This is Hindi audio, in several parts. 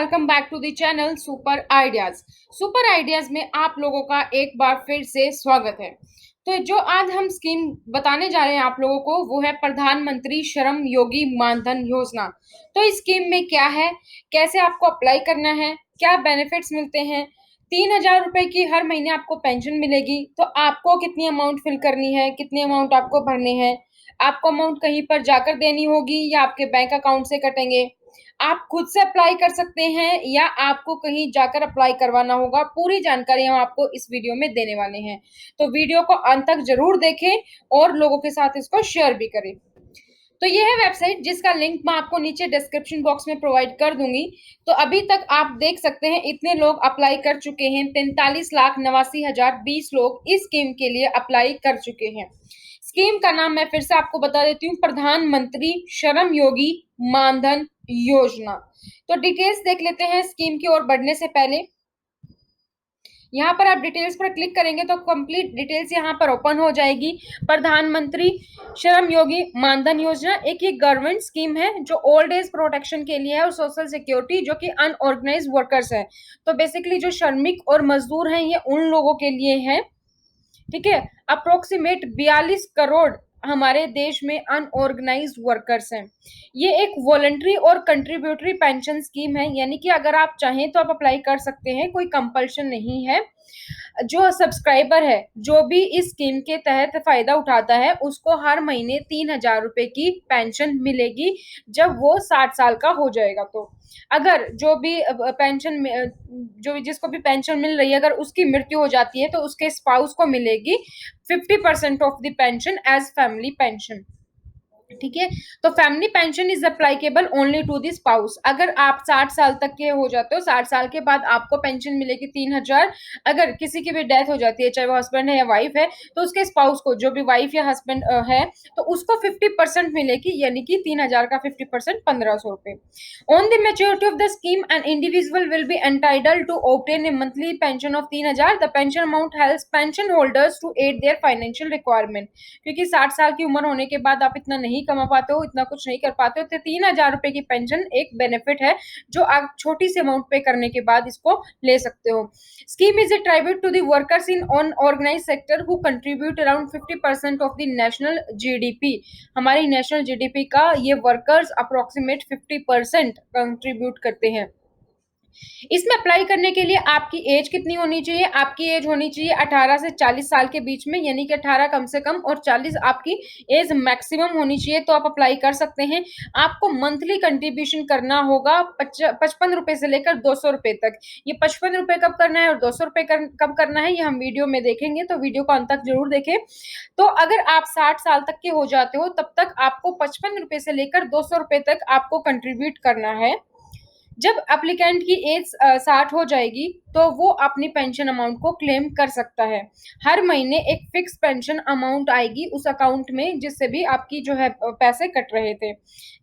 Welcome back to the channel Super Ideas. Super Ideas में आप लोगों का एक बार फिर से स्वागत है। तो जो आज हम स्कीम बताने जा रहे हैं आप लोगों को, वो है प्रधानमंत्री श्रम योगी मानधन योजना। तो इस स्कीम में क्या है, कैसे आपको अप्लाई करना है, क्या बेनिफिट्स मिलते हैं। 3,000 रुपए की हर महीने आपको पेंशन मिलेगी। तो आपको कितनी अमाउंट फिल करनी है, कितनी अमाउंट आपको भरनी है, आपको अमाउंट कहीं पर जाकर देनी होगी या आपके बैंक अकाउंट से कटेंगे, आप खुद से अप्लाई कर सकते हैं या आपको कहीं जाकर अप्लाई करवाना होगा। पूरी जानकारी हम आपको इस वीडियो में देने वाले हैं। तो वीडियो को अंत तक जरूर देखें और लोगों के साथ इसको शेयर भी करें। तो ये है वेबसाइट जिसका लिंक मैं आपको नीचे डिस्क्रिप्शन बॉक्स में प्रोवाइड कर दूंगी। तो अभी तक आप देख सकते हैं इतने लोग अप्लाई कर चुके हैं। 43,89,020 लोग इस स्कीम के लिए अप्लाई कर चुके हैं। स्कीम का नाम मैं फिर से आपको बता देती हूँ, प्रधानमंत्री श्रम योगी मानधन योजना। तो डिटेल्स देख लेते हैं स्कीम की ओर बढ़ने से पहले। यहाँ पर आप डिटेल्स पर क्लिक करेंगे तो कंप्लीट डिटेल्स यहाँ पर ओपन हो जाएगी। प्रधानमंत्री श्रम योगी मानधन योजना एक ही गवर्नमेंट स्कीम है जो ओल्ड एज प्रोटेक्शन के लिए है और सोशल सिक्योरिटी जो कि अनऑर्गेनाइज वर्कर्स है। तो बेसिकली जो श्रमिक और मजदूर हैं ये उन लोगों के लिए है। ठीक है, अप्रोक्सीमेट 42 करोड़ हमारे देश में अनऑर्गेनाइज्ड वर्कर्स हैं। ये एक वॉलंटरी और कंट्रीब्यूटरी पेंशन स्कीम है, यानी कि अगर आप चाहें तो आप अप्लाई कर सकते हैं, कोई कंपल्शन नहीं है। जो सब्सक्राइबर है, जो भी इस स्कीम के तहत फायदा उठाता है, उसको हर महीने 3,000 रुपए की पेंशन मिलेगी जब वो 60 साल का हो जाएगा। तो अगर जो भी पेंशन जो जिसको भी पेंशन मिल रही है, अगर उसकी मृत्यु हो जाती है तो उसके स्पाउस को मिलेगी 50% of the pension as family pension. ठीक है, तो family pension is applicable only to the spouse. अगर आप 60 साल तक के हो जाते हो, 60 साल के बाद आपको पेंशन मिलेगी 3,000। अगर किसी की भी डेथ हो जाती है, चाहे वो हस्बैंड है या वाइफ है, तो उसके स्पाउस को, जो भी वाइफ या हस्बैंड है, तो उसको 50% मिलेगी, यानी कि 3,000 का 50% 1,500 रुपए। On the maturity of the scheme an individual will be entitled to obtain a monthly pension of 3,000। The pension amount helps pension holders to aid their financial requirement. क्योंकि 60 साल की उम्र होने के बाद आप इतना नहीं कमा पाते हो, इतना कुछ नहीं कर पाते हो, तो 3,000 रुपए की पेंशन एक बेनिफिट है जो आप छोटी सी अमाउंट पे करने के बाद इसको ले सकते हो। Scheme is a tribute to the workers in unorganised sector who contribute around 50% of the national GDP. हमारी नेशनल जीडीपी का ये वर्कर्स अप्रोक्सीमेट 50% कंट्रीब्यूट करते हैं। इसमें अप्लाई करने के लिए आपकी एज कितनी होनी चाहिए? आपकी एज होनी चाहिए 18 से 40 साल के बीच में, यानी कि 18 कम से कम और 40 आपकी एज मैक्सिमम होनी चाहिए, तो आप अप्लाई कर सकते हैं। आपको मंथली कंट्रीब्यूशन करना होगा 55 रुपए से लेकर 200 रुपए तक। ये 55 रुपए कब करना है और 200 रुपए कब करना है, ये हम वीडियो में देखेंगे, तो वीडियो को अंत तक जरूर देखें। तो अगर आप 60 साल तक के हो जाते हो, तब तक आपको 55 रुपए से लेकर 200 रुपए तक आपको कंट्रीब्यूट करना है। जब एप्लीकेंट की एज 60 हो जाएगी तो वो अपनी पेंशन अमाउंट को क्लेम कर सकता है। हर महीने एक फिक्स पेंशन अमाउंट आएगी उस अकाउंट में जिससे भी आपकी जो है पैसे कट रहे थे।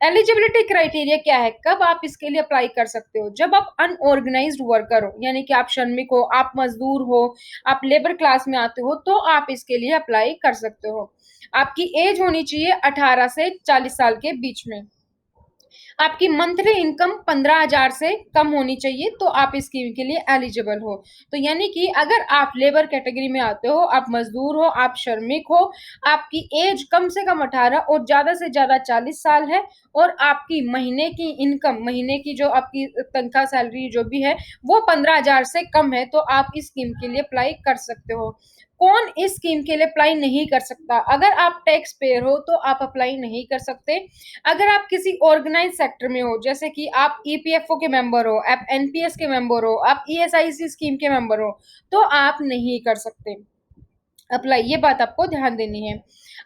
एलिजिबिलिटी क्राइटेरिया क्या है, कब आप इसके लिए अप्लाई कर सकते हो? जब आप अनऑर्गेनाइज्ड वर्कर हो, यानी कि आप श्रमिक हो, आप मजदूर हो, आप लेबर क्लास में आते हो, तो आप इसके लिए अप्लाई कर सकते हो। आपकी एज होनी चाहिए 18 से 40 साल के बीच में। आपकी मंथली इनकम 15,000 से कम होनी चाहिए, तो आप इस स्कीम के लिए एलिजिबल हो। तो यानी कि अगर आप लेबर कैटेगरी में आते हो, आप मजदूर हो, आप श्रमिक हो, आपकी एज कम से कम 18 और ज्यादा से ज्यादा 40 साल है, और आपकी महीने की इनकम, महीने की जो आपकी तनख्वाह सैलरी जो भी है वो 15,000 से कम है, तो आप इस स्कीम के लिए अप्लाई कर सकते हो। कौन इस स्कीम के लिए अप्लाई नहीं कर सकता? अगर आप टैक्स पेयर हो तो आप अप्लाई नहीं कर सकते। अगर आप किसी ऑर्गेनाइज सेक्टर में हो, जैसे कि आप ईपीएफओ के मेंबर हो, आप एनपीएस के मेंबर हो, आप ईएसआईसी स्कीम के मेंबर हो, तो आप नहीं कर सकते अप्लाई। ये बात आपको ध्यान देनी है।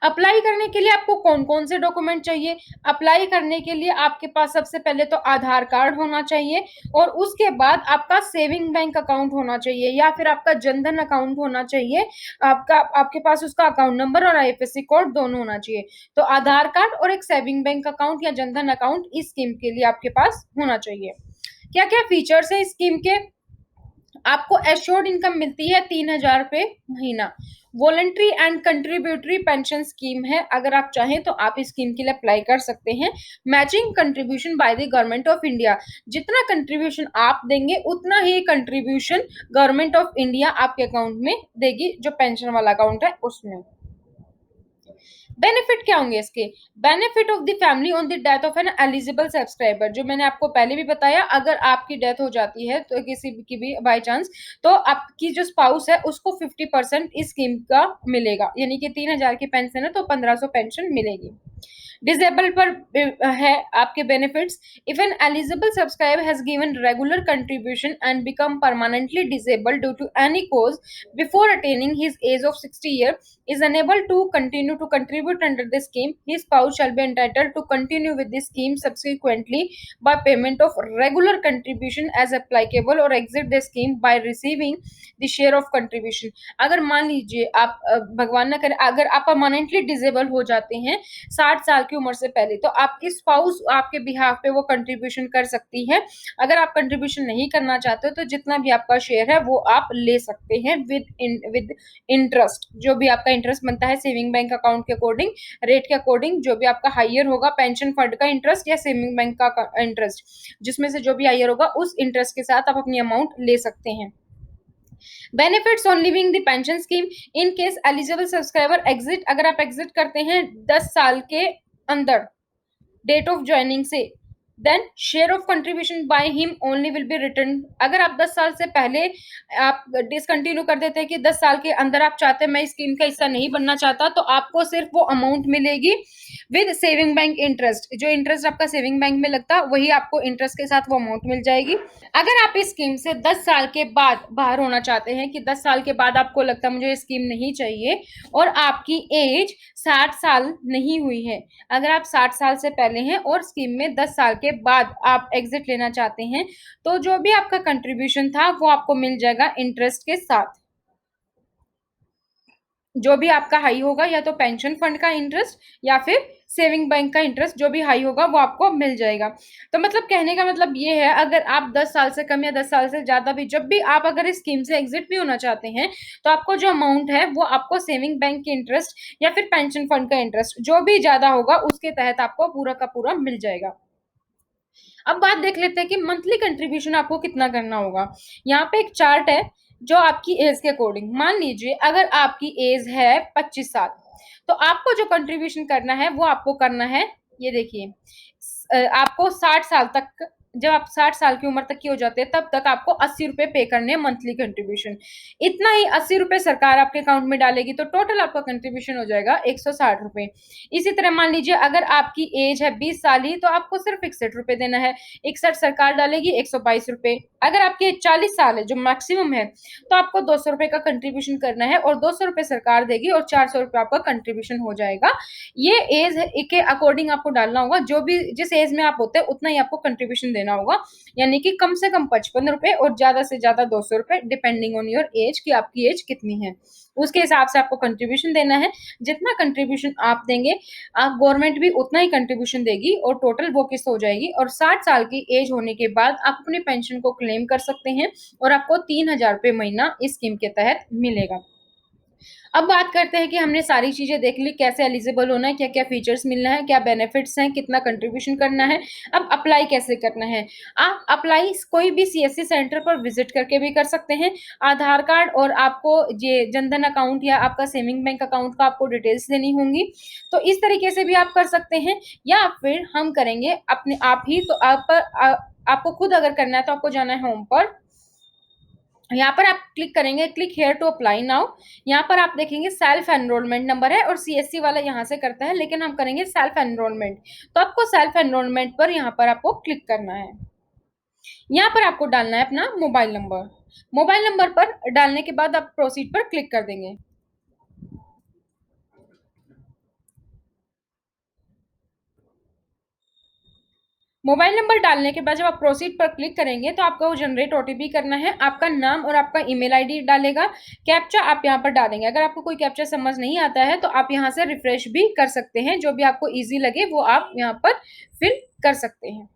अप्लाई करने के लिए आपको कौन कौन से डॉक्यूमेंट चाहिए? अप्लाई करने के लिए आपके पास सबसे पहले तो आधार कार्ड होना चाहिए, और उसके बाद आपका सेविंग बैंक अकाउंट होना चाहिए, या फिर आपका जनधन अकाउंट होना चाहिए। आपके पास उसका अकाउंट नंबर और आईएफएससी कोड दोनों होना चाहिए। तो आधार कार्ड और एक सेविंग बैंक अकाउंट या जनधन अकाउंट इस स्कीम के लिए आपके पास होना चाहिए। क्या क्या फीचर्स है इस स्कीम के? आपको एश्योर्ड इनकम मिलती है 3,000 रुपए महीना। Voluntary and contributory pension scheme है, अगर आप चाहें तो आप इस स्कीम के लिए अप्लाई कर सकते हैं। Matching contribution by the government of India, जितना कंट्रीब्यूशन आप देंगे उतना ही कंट्रीब्यूशन गवर्नमेंट ऑफ इंडिया आपके अकाउंट में देगी, जो पेंशन वाला अकाउंट है उसमें। बेनिफिट क्या होंगे इसके? Benefit of the family on the death of N eligible subscriber, जो मैंने आपको पहले भी बताया, अगर आपकी डेथ हो जाती है तो किसी की भी बाय चांस, तो आपकी जो स्पाउस है उसको 50% इस स्कीम का मिलेगा, यानी कि 3,000 की पेंशन है तो 1,500 पेंशन मिलेगी। डिसेबल पर है आपके benefits. If an eligible subscriber has given regular contribution and become permanently disable due to any cause before attaining his age of 60 year is unable to continue to contribute under the scheme, his spouse shall be entitled to continue with the scheme subsequently by payment of regular contribution as applicable or exit the scheme by receiving the share of contribution। अगर मान लीजिए आप भगवान ना करे अगर आप परमानेंटली डिसेबल हो जाते हैं 60 साल की उम्र से पहले, तो आपकी स्पाउस आपके बिहाफ पे वो कंट्रीब्यूशन कर सकती है। अगर आप कंट्रीब्यूशन नहीं करना चाहते हो तो जितना भी आपका शेयर है वो आप ले सकते हैं विद इंटरेस्ट, जो भी आपका इंटरेस्ट बनता है सेविंग बैंक अकाउंट के अकॉर्डिंग, रेट के अकॉर्डिंग, जो भी आपका हायर होगा पेंशन फंड का इंटरेस्ट या सेविंग बैंक का इंटरेस्ट, जिसमें से जो भी हायर होगा उस इंटरेस्ट के साथ आप अपनी अमाउंट ले सकते हैं। Benefits on living the pension scheme in case eligible subscriber exit, अगर आप एग्जिट करते हैं 10 साल के अंदर डेट ऑफ ज्वाइनिंग से, then share of contribution by him only will be return. अगर आप 10 साल से पहले आप डिसकंटिन्यू कर देते हैं कि 10 साल के अंदर आप चाहते हैं मैं स्कीम का हिस्सा नहीं बनना चाहता, तो आपको सिर्फ वो अमाउंट मिलेगी विद सेविंग बैंक इंटरेस्ट, जो इंटरेस्ट आपका सेविंग बैंक में लगता है वही आपको इंटरेस्ट के साथ वो अमाउंट मिल जाएगी। अगर आप इस स्कीम से 10 साल के बाद बाहर होना चाहते हैं कि 10 साल के बाद आपको लगता है मुझे ये स्कीम नहीं चाहिए और आपकी एज 60 साल नहीं हुई है, अगर आप 60 साल से पहले हैं और स्कीम में 10 साल के बाद आप एग्जिट लेना चाहते हैं, तो जो भी आपका कंट्रीब्यूशन था वो आपको मिल जाएगा इंटरेस्ट के साथ। जो भी आपका हाई होगा या तो पेंशन फंड का इंटरेस्ट या फिर सेविंग बैंक का इंटरेस्ट, जो भी हाई होगा वो आपको मिल जाएगा। तो मतलब कहने का मतलब ये है, अगर आप 10 साल से कम या 10 साल से ज़्यादा भी जब भी आप अगर इस स्कीम से एग्जिट भी होना चाहते हैं, तो आपको जो अमाउंट है वो आपको सेविंग बैंक के इंटरेस्ट या फिर पेंशन फंड का इंटरेस्ट जो भी ज़्यादा होगा उसके तहत आपको पूरा का पूरा मिल जाएगा। अब बात देख लेते हैं कि मंथली कंट्रीब्यूशन आपको कितना करना होगा। यहाँ पे एक चार्ट है जो आपकी एज के अकॉर्डिंग, मान लीजिए अगर आपकी एज है 25 साल, तो आपको जो कंट्रीब्यूशन करना है वो आपको करना है, ये देखिए आपको 60 साल तक, जब आप 60 साल की उम्र तक की हो जाते हैं तब तक आपको 80 रुपए पे करने हैं मंथली कंट्रीब्यूशन। इतना ही 80 रुपए सरकार आपके अकाउंट में डालेगी तो टोटल आपका कंट्रीब्यूशन हो जाएगा 160 रुपए। इसी तरह मान लीजिए अगर आपकी एज है 20 साल ही, तो आपको सिर्फ 61 रुपए देना है, 61 सरकार डालेगी 122 रुपए। अगर आपकी एज 40 साल है जो मैक्सिमम है, तो आपको 200 रुपए का कंट्रीब्यूशन करना है और 200 रुपए सरकार देगी और 400 रुपए आपका कंट्रीब्यूशन हो जाएगा। ये एज के अकॉर्डिंग आपको डालना होगा, जो भी जिस एज में आप होते हैं उतना ही आपको कंट्रीब्यूशन देना होगा, यानी कि कम से कम 55 रुपए और ज्यादा से ज्यादा 200 रुपए, डिपेंडिंग ऑन योर एज कि आपकी एज कितनी है, उसके हिसाब से आपको कंट्रीब्यूशन देना है। जितना कंट्रीब्यूशन आप देंगे गवर्नमेंट भी उतना ही कंट्रीब्यूशन देगी और टोटल वो किस्त हो जाएगी, और 60 साल की एज होने के बाद आप अपनी पेंशन को क्लेम कर सकते हैं और आपको 3,000 रुपए महीना इस स्कीम के तहत मिलेगा। अब बात करते हैं कि हमने सारी चीज़ें देख ली, कैसे एलिजिबल होना है, क्या-क्या फीचर्स मिलना है, क्या बेनिफिट्स हैं, कितना कंट्रीब्यूशन करना है। अब अप्लाई कैसे करना है? आप अप्लाई कोई भी सीएससी सेंटर पर विज़िट करके भी कर सकते हैं। आधार कार्ड और आपको ये जनधन अकाउंट या आपका सेविंग बैंक अकाउंट का आपको डिटेल्स देनी होंगी। तो इस तरीके से भी आप कर सकते हैं, या फिर हम करेंगे अपने आप ही। तो आपको खुद अगर करना है तो आपको जाना है होम पर, यहाँ पर आप क्लिक करेंगे click here to apply now. यहाँ पर आप देखेंगे सेल्फ एनरोलमेंट नंबर है और सीएससी वाला यहाँ से करता है, लेकिन हम करेंगे सेल्फ एनरोलमेंट। तो आपको सेल्फ एनरोलमेंट पर यहाँ पर आपको क्लिक करना है। यहाँ पर आपको डालना है अपना मोबाइल नंबर। मोबाइल नंबर पर डालने के बाद आप प्रोसीड पर क्लिक कर देंगे। मोबाइल नंबर डालने के बाद जब आप प्रोसीड पर क्लिक करेंगे तो आपको जनरेट ओटीपी करना है। आपका नाम और आपका ईमेल आईडी डालेगा, कैप्चा आप यहाँ पर डालेंगे। अगर आपको कोई कैप्चा समझ नहीं आता है तो आप यहाँ से रिफ्रेश भी कर सकते हैं, जो भी आपको इजी लगे वो आप यहाँ पर फिल कर सकते हैं।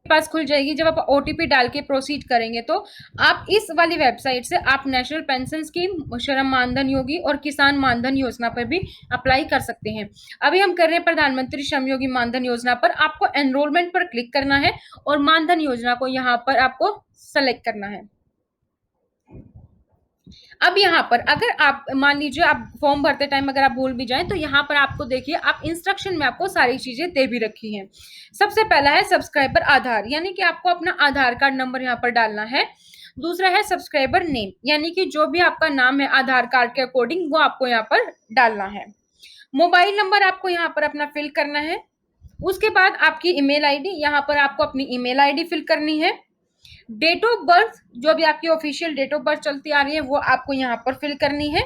पास खुल जाएगी जब आप ओटीपी डाल के प्रोसीड करेंगे। तो आप इस वाली वेबसाइट से आप नेशनल पेंशन स्कीम, श्रम मानधन योगी और किसान मानधन योजना पर भी अप्लाई कर सकते हैं। अभी हम कर रहे हैं प्रधानमंत्री श्रम योगी मानधन योजना पर। आपको एनरोलमेंट पर क्लिक करना है और मानधन योजना को यहाँ पर आपको सेलेक्ट करना है। अब यहाँ पर अगर आप मान लीजिए आप फॉर्म भरते टाइम अगर आप भूल भी जाएं तो यहाँ पर आपको देखिए आप इंस्ट्रक्शन में आपको सारी चीजें दे भी रखी हैं। सबसे पहला है सब्सक्राइबर आधार, यानी कि आपको अपना आधार कार्ड नंबर यहाँ पर डालना है। दूसरा है सब्सक्राइबर नेम, यानी कि जो भी आपका नाम है आधार कार्ड के अकॉर्डिंग वो आपको यहाँ पर डालना है। मोबाइल नंबर आपको यहाँ पर अपना फिल करना है। उसके बाद आपकी ईमेल आईडी, यहाँ पर आपको अपनी ईमेल आईडी फिल करनी है। डेट ऑफ बर्थ, जो भी आपकी ऑफिशियल डेट ऑफ बर्थ चलती आ रही है वो आपको यहाँ पर फिल करनी है।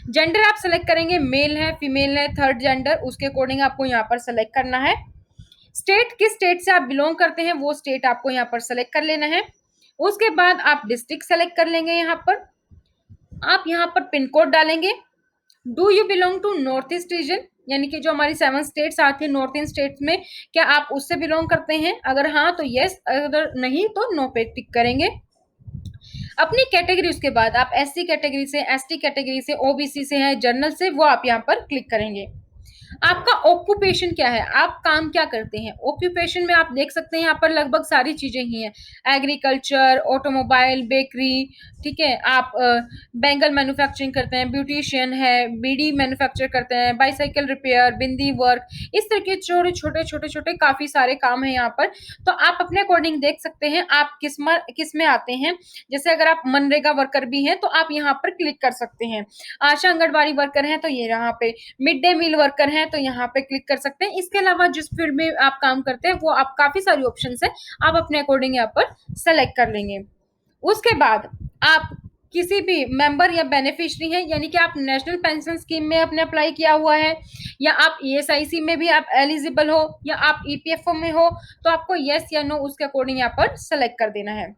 जेंडर आप सेलेक्ट करेंगे, मेल है फीमेल है थर्ड जेंडर, उसके अकॉर्डिंग आपको यहाँ पर सेलेक्ट करना है। स्टेट, किस स्टेट से आप बिलोंग करते हैं वो स्टेट आपको यहाँ पर सेलेक्ट कर लेना है। उसके बाद आप डिस्ट्रिक्ट सेलेक्ट कर लेंगे। यहाँ पर आप यहाँ पर पिन कोड डालेंगे। Do you belong to north east region, यानी कि जो हमारी 7 स्टेट्स आती है नॉर्थ ईस्ट स्टेट्स में, क्या आप उससे बिलोंग करते हैं? अगर हाँ तो यस, अगर नहीं तो नो पे टिक करेंगे। अपनी कैटेगरी, उसके बाद आप एससी कैटेगरी से, एसटी कैटेगरी से, ओबीसी से है, जनरल से, वो आप यहाँ पर क्लिक करेंगे। आपका ऑक्यूपेशन क्या है, आप काम क्या करते हैं? ऑक्यूपेशन में आप देख सकते हैं यहाँ पर लगभग सारी चीजें ही हैं। एग्रीकल्चर, ऑटोमोबाइल, बेकरी, ठीक है, आप बैंगल मैन्युफैक्चरिंग करते हैं, ब्यूटिशियन है, बीडी मैन्युफैक्चर करते हैं, बाइसाइकिल रिपेयर, बिंदी वर्क, इस तरह के छोटे छोटे छोटे छोटे काफी सारे काम है यहाँ पर। तो आप अपने अकॉर्डिंग देख सकते हैं आप किस में आते हैं। जैसे अगर आप मनरेगा वर्कर भी हैं तो आप यहाँ पर क्लिक कर सकते हैं। आशा आंगनबाड़ी वर्कर हैं तो ये यहाँ पे, मिड डे मील वर्कर हैं तो यहाँ पे क्लिक कर सकते हैं। इसके अलावा जिस फील्ड में आप काम करते हैं वो आप काफी सारी ऑप्शन है, आप अपने अकॉर्डिंग यहाँ पर सेलेक्ट कर लेंगे। उसके बाद आप किसी भी मेंबर या बेनिफिशियरी हैं, यानी कि आप नेशनल पेंशन स्कीम में आपने अप्लाई किया हुआ है, या आप ईएसआईसी में भी आप एलिजिबल हो, या आप ईपीएफओ में हो, तो आपको यस या नो उसके अकॉर्डिंग यहाँ पर सेलेक्ट कर देना है।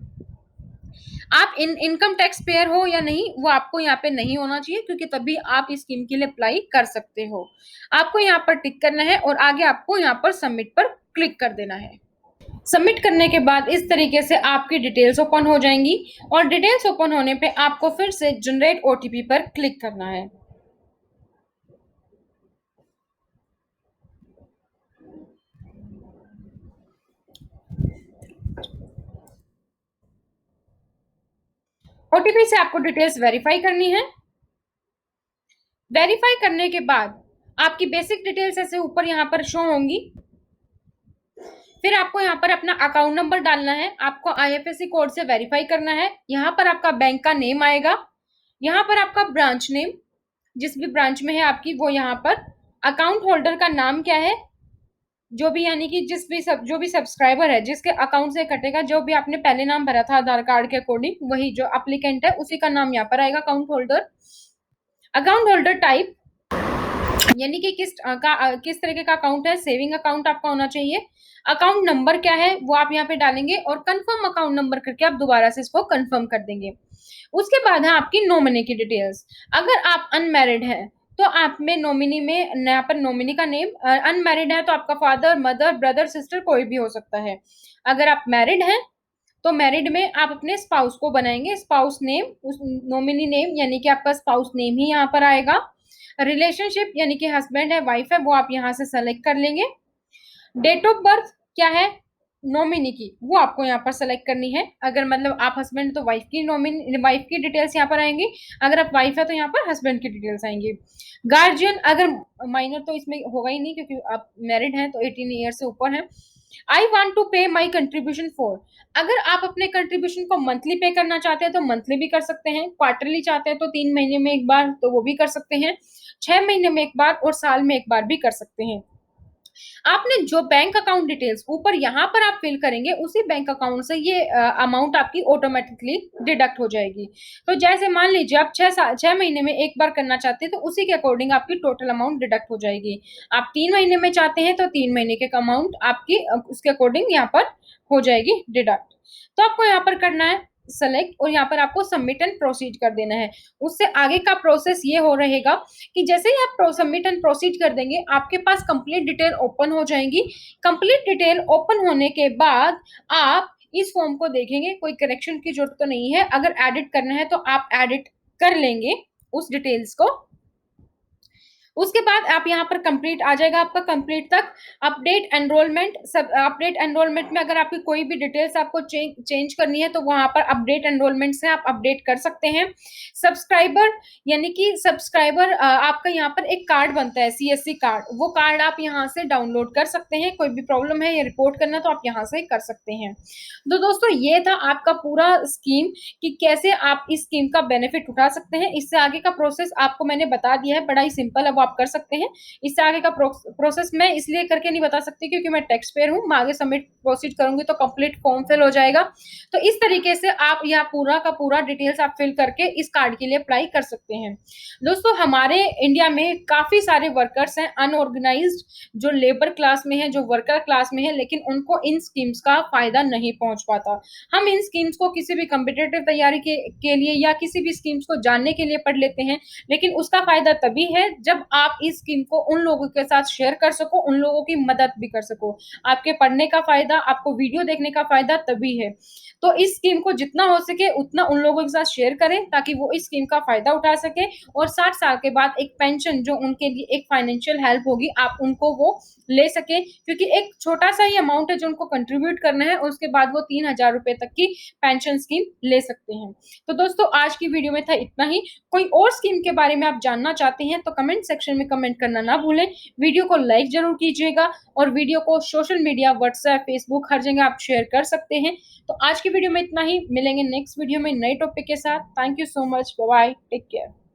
आप इनकम टैक्स पेयर हो या नहीं वो आपको यहाँ पे नहीं होना चाहिए, क्योंकि तभी आप इस स्कीम के लिए अप्लाई कर सकते हो। आपको यहाँ पर टिक करना है और आगे आपको यहाँ पर सबमिट पर क्लिक कर देना है। सबमिट करने के बाद इस तरीके से आपकी डिटेल्स ओपन हो जाएंगी और डिटेल्स ओपन होने पे आपको फिर से जनरेट ओटीपी पर क्लिक करना है। ओटीपी से आपको डिटेल्स वेरीफाई करनी है। वेरीफाई करने के बाद आपकी बेसिक डिटेल्स ऐसे ऊपर यहाँ पर शो होंगी। फिर आपको यहाँ पर अपना अकाउंट नंबर डालना है, आपको आईएफएससी कोड से वेरीफाई करना है। यहाँ पर आपका बैंक का नेम आएगा, यहाँ पर आपका ब्रांच नेम, जिस भी ब्रांच में है आपकी वो यहाँ पर, अकाउंट होल्डर का नाम क्या है, जो भी यानी कि जो भी सब्सक्राइबर है जिसके अकाउंट से कटेगा, जो भी आपने पहले नाम भरा था आधार कार्ड के अकॉर्डिंग वही जो अप्लीकेंट है उसी का नाम यहाँ पर आएगा, account holder. Account holder type, यानी कि किस तरीके का अकाउंट है, सेविंग अकाउंट आपका होना चाहिए। अकाउंट नंबर क्या है वो आप यहाँ पे डालेंगे और कंफर्म अकाउंट नंबर करके आप दोबारा से इसको कंफर्म कर देंगे। उसके बाद है आपकी नॉमिनी की डिटेल्स। अगर आप अनमैरिड हैं तो आप में नॉमिनी में यहाँ पर नॉमिनी का नेम, अनमैरिड है तो आपका फादर, मदर, ब्रदर, सिस्टर कोई भी हो सकता है। अगर आप मैरिड हैं तो मैरिड में आप अपने स्पाउस को बनाएंगे, स्पाउस नेम, उस नॉमिनी नेम यानी कि आपका स्पाउस नेम ही यहाँ पर आएगा। रिलेशनशिप यानी कि हस्बैंड है वाइफ है वो आप यहाँ से सेलेक्ट कर लेंगे। डेट ऑफ बर्थ क्या है नॉमिनी की वो आपको यहाँ पर सेलेक्ट करनी है। अगर मतलब आप हस्बैंड तो वाइफ की डिटेल्स यहाँ पर आएंगी, अगर आप वाइफ है तो यहाँ पर हस्बैंड की डिटेल्स आएंगी। गार्जियन, अगर माइनर तो इसमें होगा ही नहीं क्योंकि आप मैरिड हैं तो 18 ईयर से ऊपर है। आई वॉन्ट टू पे माई कंट्रीब्यूशन फॉर, अगर आप अपने कंट्रीब्यूशन को मंथली पे करना चाहते हैं तो मंथली भी कर सकते हैं, क्वार्टरली चाहते हैं तो 3 महीने में एक बार तो वो भी कर सकते हैं, 6 महीने में एक बार और साल में एक बार भी कर सकते हैं। आपने जो बैंक अकाउंट डिटेल्स ऊपर यहाँ पर आप फिल करेंगे उसी बैंक अकाउंट से ये अमाउंट आपकी ऑटोमेटिकली डिडक्ट हो जाएगी। तो जैसे मान लीजिए आप 6 महीने में एक बार करना चाहते हैं तो उसी के अकॉर्डिंग आपकी टोटल अमाउंट डिडक्ट हो जाएगी। आप 3 महीने में चाहते हैं तो 3 महीने के अमाउंट आपकी उसके अकॉर्डिंग यहाँ पर हो जाएगी डिडक्ट। तो आपको यहाँ पर करना है सेलेक्ट और यहाँ पर आपको सबमिट एंड प्रोसीड कर देना है। उससे आगे का प्रोसेस ये हो रहेगा कि जैसे ही आप सबमिट एंड प्रोसीड कर देंगे, आपके पास कंप्लीट डिटेल ओपन हो जाएगी। कंप्लीट डिटेल ओपन होने के बाद आप इस फॉर्म को देखेंगे, कोई करेक्शन की जरूरत तो नहीं है। अगर एडिट करना है तो आप एडिट कर लेंगे उस डिटेल्स को। उसके बाद आप यहाँ पर कंप्लीट आ जाएगा आपका कंप्लीट तक। अपडेट एनरोलमेंट, सब अपडेट एनरोलमेंट में अगर आपकी कोई भी डिटेल्स आपको चेंज करनी है तो वहां पर अपडेट एनरोलमेंट से आप अपडेट कर सकते हैं। सब्सक्राइबर, यानी कि सब्सक्राइबर आपका यहाँ पर एक कार्ड बनता है, सीएससी कार्ड, वो कार्ड आप यहाँ से डाउनलोड कर सकते हैं। कोई भी प्रॉब्लम है या रिपोर्ट करना तो आप यहाँ से कर सकते हैं। तो दोस्तों ये था आपका पूरा स्कीम कि कैसे आप इस स्कीम का बेनिफिट उठा सकते हैं। इससे आगे का प्रोसेस आपको मैंने बता दिया है, बड़ा ही सिंपल है, वो आप कर सकते हैं। इससे आगे का प्रोसेस मैं इसलिए करके नहीं बता सकती क्योंकि मैं टैक्स पेयर हूँ। मैं आगे सबमिट प्रोसीड करूंगी तो कंप्लीट फॉर्म फिल हो जाएगा। तो इस तरीके से आप यहाँ पूरा का पूरा डिटेल्स आप फिल करके इस कार्ड के लिए अप्लाई कर सकते हैं। दोस्तों हमारे इंडिया में काफी सारे वर्कर्स हैं अनऑर्गेनाइज्ड, जो लेबर क्लास में है, जो वर्कर क्लास में है, लेकिन उनको इन स्कीम्स का फायदा नहीं पहुंच पाता। हम इन स्कीम्स को किसी भी कॉम्पिटिटिव तैयारी के लिए या किसी भी स्कीम्स को जानने के लिए पढ़ लेते हैं, लेकिन उसका फायदा तभी है जब आप इस स्कीम को उन लोगों के साथ शेयर कर सको, उन लोगों की मदद भी कर सको। आपके पढ़ने का फायदा, आपको वीडियो देखने का फायदा तभी है। तो इस स्कीम को जितना हो सके उतना उन लोगों के साथ शेयर करें ताकि वो इस स्कीम का फायदा उठा सके और 60 साल के बाद एक पेंशन जो उनके लिए एक फाइनेंशियल हेल्प होगी, आप उनको वो ले सके, क्योंकि एक छोटा सा ही अमाउंट है जो उनको कंट्रीब्यूट करना है और उसके बाद वो 3000 रुपए तक की पेंशन स्कीम ले सकते हैं। तो दोस्तों आज की वीडियो में था इतना ही। कोई और स्कीम के बारे में आप जानना चाहते हैं तो कमेंट सेक्शन में कमेंट करना ना भूलें। वीडियो को लाइक जरूर कीजिएगा और वीडियो को सोशल मीडिया, व्हाट्सएप, फेसबुक, हर जगह आप शेयर कर सकते हैं। तो आज की वीडियो में इतना ही, मिलेंगे नेक्स्ट वीडियो में नए टॉपिक के साथ। Thank you so much, bye bye, take care.